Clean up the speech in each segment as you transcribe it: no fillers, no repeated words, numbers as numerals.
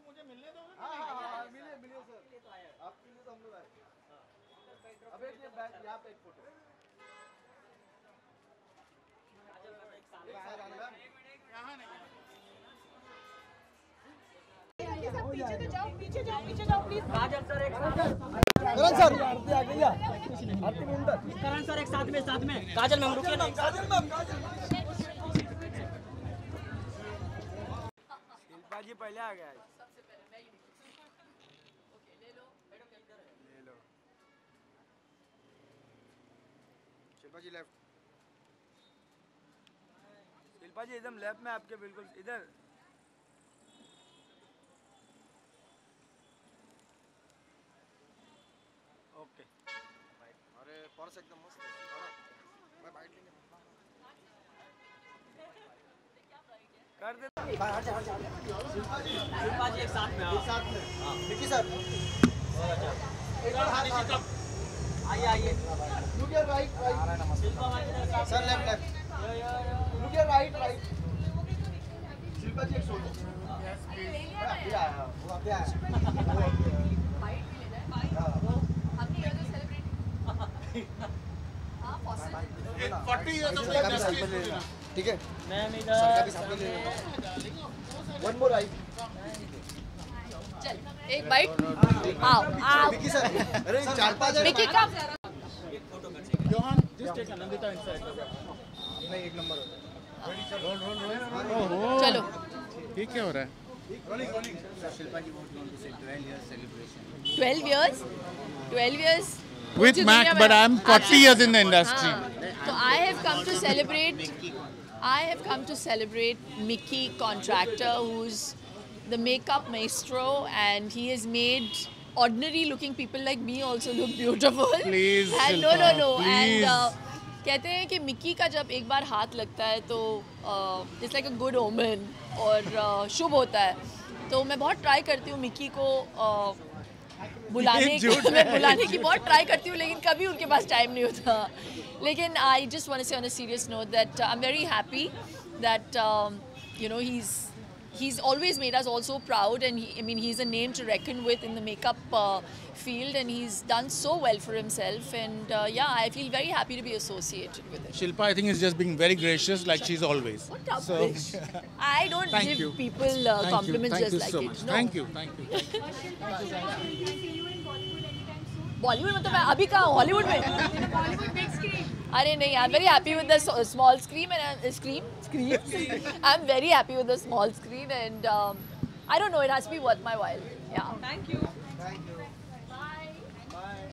मुझे मिलने दोगे? हाँ, मिलिए सर। आपके लिए तो हम लोग आए। अब एक यहाँ पे एक फोटो। यहाँ नहीं। पीछे जाओ प्लीज। काजल सर एक साथ। करण सर आरती आ गई है। आरती मुंडा। करण सर एक साथ में। काजल मैम रुकिए ना। काजल मैम। शिल्पा जी पहले आ गया है। शिल्पा जी लेफ्ट। शिल्पा जी एकदम लेफ्ट में आपके बिल्कुल इधर। ओके। अरे पर्स एकदम मस्त है। मैं बाइट लेंगे। कर दे। शिल्पा जी एक साथ में। हाँ। विकी सर। आइए। Look your right. Sir left. Look your right. Shilpa ji एक सोलो। Yes please। अभी आया। बाइट भी लेना है। हमने ये तो सेलिब्रेट। हाँ पॉसिबल। 40 years of industry। ठीक है। मैम इधर। सर का भी साथ में ले लो। One more right। चल एक बाइट। आओ। विकी सर। अरे 4-5 विकी का। Johan, just take Anandita inside. नहीं एक नंबर हो गया। चलो। ये क्या हो रहा है? Rolling. Shilpa ji want to say 12 years celebration. 12 years. With Mac, but I'm 40 years in the industry. So I have come to celebrate Mickey Contractor, who's the makeup maestro, and he has made ordinary looking people like me also look beautiful. Please, and Shilpa, no. please. And कहते हैं कि Mickey का जब एक बार हाथ लगता है तो it's like a good omen और शुभ होता है। तो मैं बहुत ट्राई करती हूँ मिक्की को बुलाने की बहुत ट्राई करती हूँ, लेकिन कभी उनके पास टाइम नहीं होता। लेकिन आई जस्ट वांट टू से on a serious note that I am very happy that you know he's always made us also proud, and he's a name to reckon with in the makeup field, and he's done so well for himself, and yeah, I feel very happy to be associated with it. Shilpa, I think, is just being very gracious like she's always. What a bitch. I don't give people compliments just like it. No. Thank you. Bollywood में तो मैं अभी कहाँ हूँ, Hollywood में। अरे नहीं, I am very happy with the small screen and I am very happy with the small screen and I don't know, it has to be worth my while. Yeah thank you. Bye.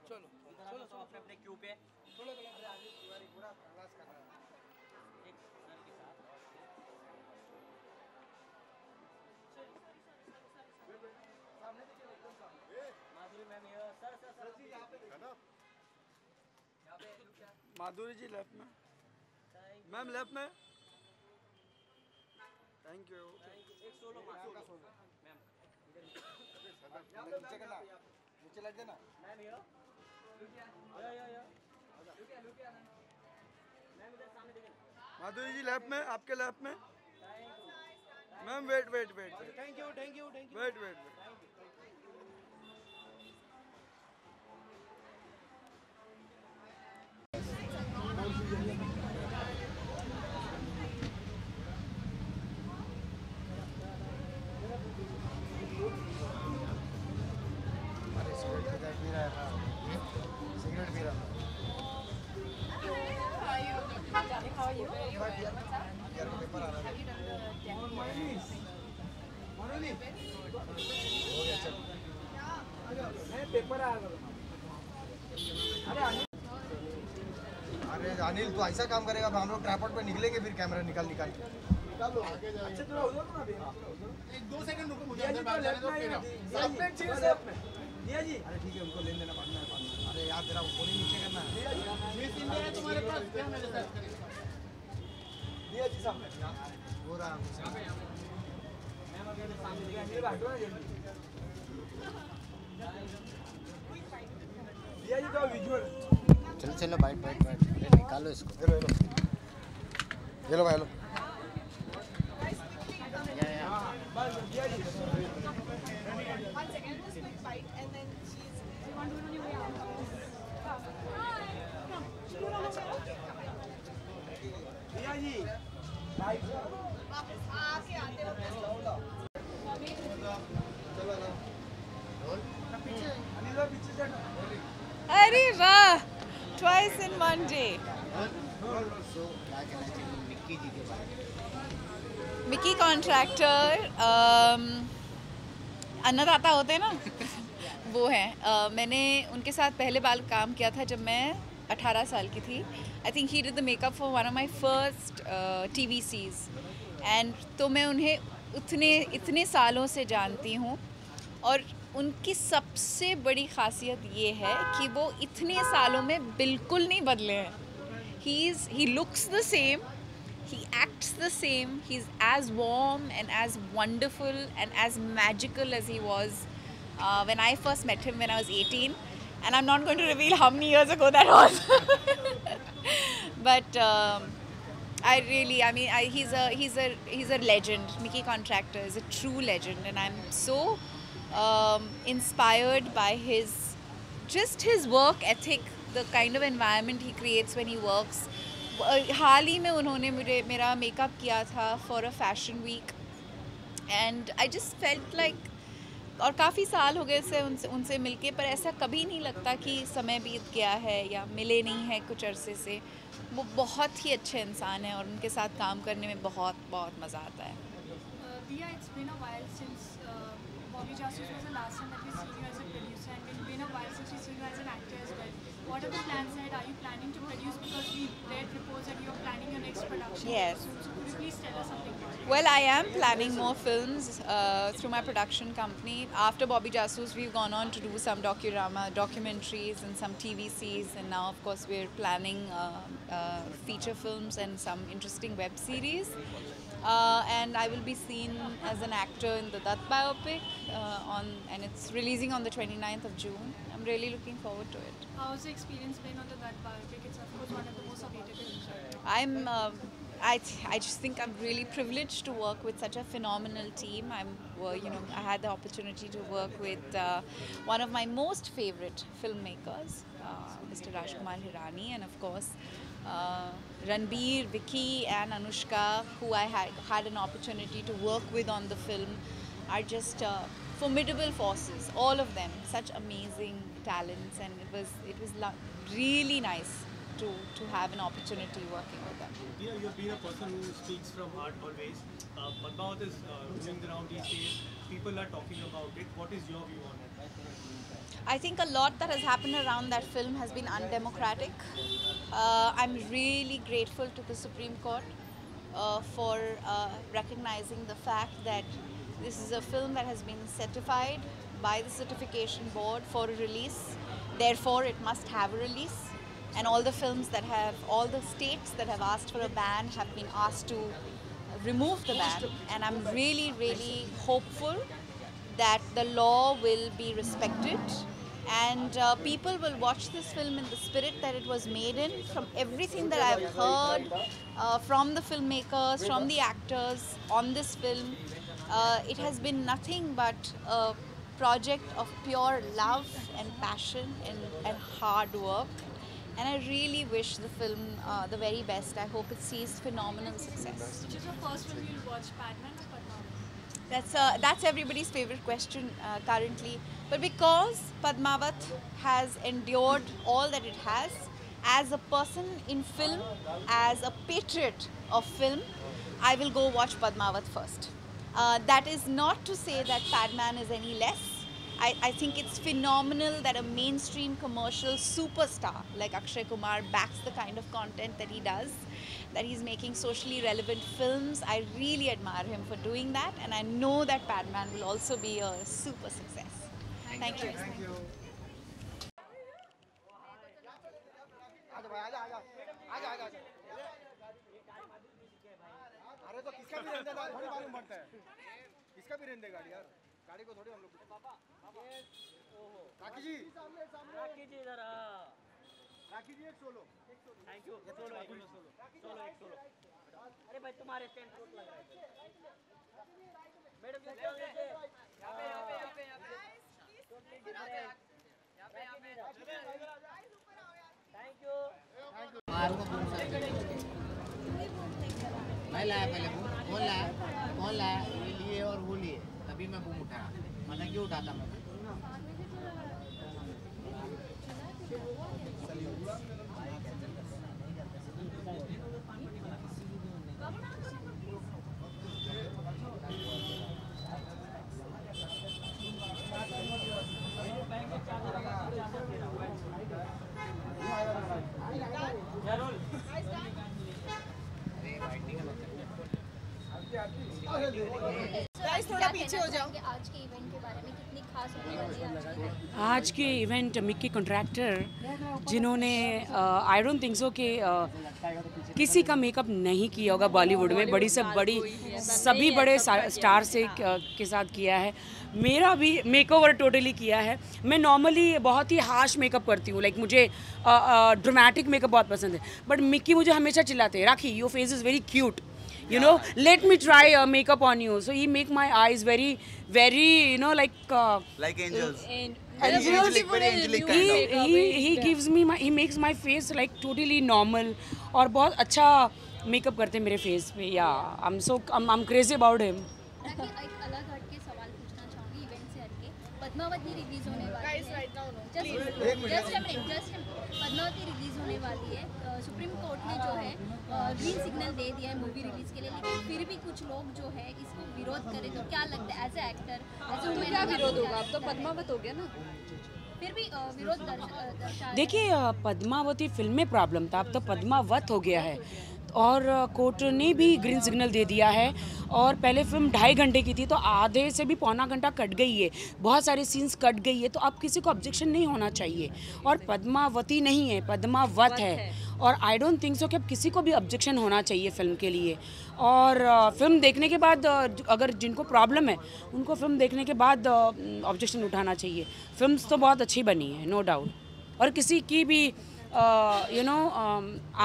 चलो अपने Q पे थोड़ा पूरा प्रयास कर रहा है एक सर के साथ। सामने देखिए, एकदम सामने माधुरी मैम ये सर जी यहाँ पे देखिए ना, यहाँ पे माधुरी जी लेफ्ट में, मैम लेफ्ट में। Thank you. एक सोलो मैम नीचे लग देना मैम। ये माधुरी जी लेफ्ट में, आपके लेफ्ट में। Ma'am wait. Thank you. Wait. Cigarette पी रहा। How are you? पेपर आ रहा है। अरे अनिल तू ऐसा काम करेगा हम लोग ट्राइपॉड पे निकलेंगे फिर कैमरा निकाल निकाल एक 2 सेकंड रुको मुझे अंदर बाहर जाने दो फिर अरे ठीक है उनको लेन देना पड़ना है अरे यार तेरा फोन नीचे करना है मिस इंडिया है तुम्हारे पास क्या मैंने सर्च करेगा दिया जी सामने हो रहा दिया जी तो विजुअल चलो चलो बैठ बैठ बैठ निकालो इसको ये लो भाई लो अरे वाह, twice in one day. सो क्या कहना चाहिए मिक्की जी के बारे में? मिकी कॉन्ट्रैक्टर अन्नदाता होते हैं ना वो हैं। मैंने उनके साथ पहले बार काम किया था जब मैं 18 साल की थी। I think he did the makeup for one of my first TVCs and तो मैं उन्हें इतने सालों से जानती हूँ और उनकी सबसे बड़ी खासियत ये है कि वो इतने सालों में बिल्कुल नहीं बदले हैं। He looks the same, he acts the same, he's as warm and as wonderful and as magical as he was when I first met him when I was 18. And I'm not going to reveal how many years ago that was. But he's a legend. Mickey Contractor is a true legend, and I'm so inspired by his work ethic, the kind of environment he creates when he works. हाल ही में उन्होंने मेरा makeup किया था for a fashion week, and I just felt like, और काफ़ी साल हो गए उनसे मिलके, पर ऐसा कभी नहीं लगता कि समय बीत गया है या मिले नहीं हैं कुछ अरसे से। वो बहुत ही अच्छे इंसान हैं और उनके साथ काम करने में बहुत बहुत मज़ा आता है। Diya, it's been a while since Bobby Jasus was the last time that we've seen you as a producer, and it's been a while since we've seen you as an actor as well. What are the plans ahead? Are you planning to produce? Because we read reports that you're planning your next production. Yes. So could you please tell us something about it? Well, I am planning more films through my production company. After Bobby Jasus, we've gone on to do some documentaries and some TVCs, and now, of course, we're planning feature films and some interesting web series. And I will be seen as an actor in the Dutt biopic, and it's releasing on the 29th of June. I'm really looking forward to it. How's the experience been on the Dutt biopic? It's of course one of the most awaited films. I just think I'm really privileged to work with such a phenomenal team. I had the opportunity to work with one of my most favorite filmmakers, Mr. Rajkumar Hirani, and of course Ranbir, Vicky and Anushka, who I had an opportunity to work with on the film, are just formidable forces, all of them, such amazing talents, and it was really nice to have an opportunity working with them. Yeah, you've been a person who speaks from heart always. Padmavat is doing the round these days. People are talking about it. What is your view on it? I think a lot that has happened around that film has been undemocratic. I'm really grateful to the Supreme Court for recognizing the fact that this is a film that has been certified by the certification board for a release. Therefore, it must have a release. And all the states that have asked for a ban have been asked to remove the ban. And I'm really, really hopeful that the law will be respected, and people will watch this film in the spirit that it was made in. From everything that I've heard from the filmmakers, from the actors on this film, it has been nothing but a project of pure love and passion and hard work. And I really wish the film the very best. I hope it sees phenomenal success. Which is your first film you'll watch, Padman or Padmavat? That's everybody's favorite question currently. But because Padmavat has endured all that it has, as a person in film, as a patriot of film, I will go watch Padmavat first. That is not to say that Padman is any less. I think it's phenomenal that a mainstream commercial superstar like Akshay Kumar backs the kind of content that he does, that he's making socially relevant films. I really admire him for doing that, and I know that Padman will also be a super success. Thank you. Thank you. अरे तो किसका भी रहने थोड़ी मालूम पड़ता है, किसका भी रहने गाड़ी यार, गाड़ी को थोड़ी हम लोग राखी जी इधर राखी जी एक सोलो थैंक यू सोलो एक सोलो अरे भाई तुम्हारे स्टैंड लग रहा है मैडम थैंक यू मैं लाया पहले कौन लाया ये लिए और वो लिए, तभी मैं बूम उठाया, वरना क्यों उठाता मैं। थोड़ा पीछे हो जाओ। आज के इवेंट के बारे में कितनी खास होने वाली है आज के इवेंट मिक्की कॉन्ट्रैक्टर जिन्होंने आई डोंट थिंक सो कि किसी का मेकअप नहीं किया होगा बॉलीवुड में, बड़ी से बड़ी सभी बड़े स्टार से के साथ किया है। मेरा भी मेकओवर टोटली किया है। मैं नॉर्मली बहुत ही हार्श मेकअप करती हूँ, लाइक मुझे ड्रामेटिक मेकअप बहुत पसंद है, बट मिक्की मुझे हमेशा चिल्लाते हैं, Rakhi your face is very cute, you know, let me try makeup on you. So he make my eyes very you know, like angels. Angelic, very angelic kind of. He gives me he makes my face like totally normal और बहुत अच्छा makeup करते हैं मेरे face पे। या I'm crazy about him. एक अलग हटके सवाल पूछना चाहूँगी इवेंट से हटके। पद्मावती रिलीज होने वाली है। पद्मावती रिलीज होने वाली है। सुप्रीम कोर्ट ने जो है ग्रीन सिग्नल दे दिया है मूवी रिलीज के लिए, लेकिन फिर भी कुछ लोग जो है इसको विरोध करें, तो क्या लगता है एज ए एक्टर क्या विरोध होगा? अब तो पद्मावत हो गया ना, फिर भी विरोध दर्शा। देखिए पद्मावती फिल्म में प्रॉब्लम था, अब तो पद्मावत हो गया है और कोर्ट ने भी ग्रीन सिग्नल दे दिया है। और पहले फिल्म 2.5 घंटे की थी तो आधे से भी पौना घंटा कट गई है, बहुत सारे सीन्स कट गई है, तो अब किसी को ऑब्जेक्शन नहीं होना चाहिए। और पद्मावती नहीं है, पद्मावत है, और आई डोंट थिंक सो कि अब किसी को भी ऑब्जेक्शन होना चाहिए फिल्म के लिए। और फिल्म देखने के बाद अगर जिनको प्रॉब्लम है उनको फिल्म देखने के बाद ऑब्जेक्शन उठाना चाहिए। फिल्म तो बहुत अच्छी बनी है, नो डाउट, और किसी की भी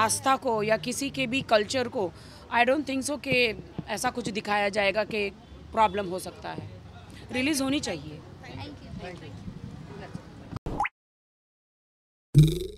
आस्था को या किसी के भी कल्चर को आई डोंट थिंक सो कि ऐसा कुछ दिखाया जाएगा कि प्रॉब्लम हो सकता है। रिलीज़ होनी चाहिए। Thank you.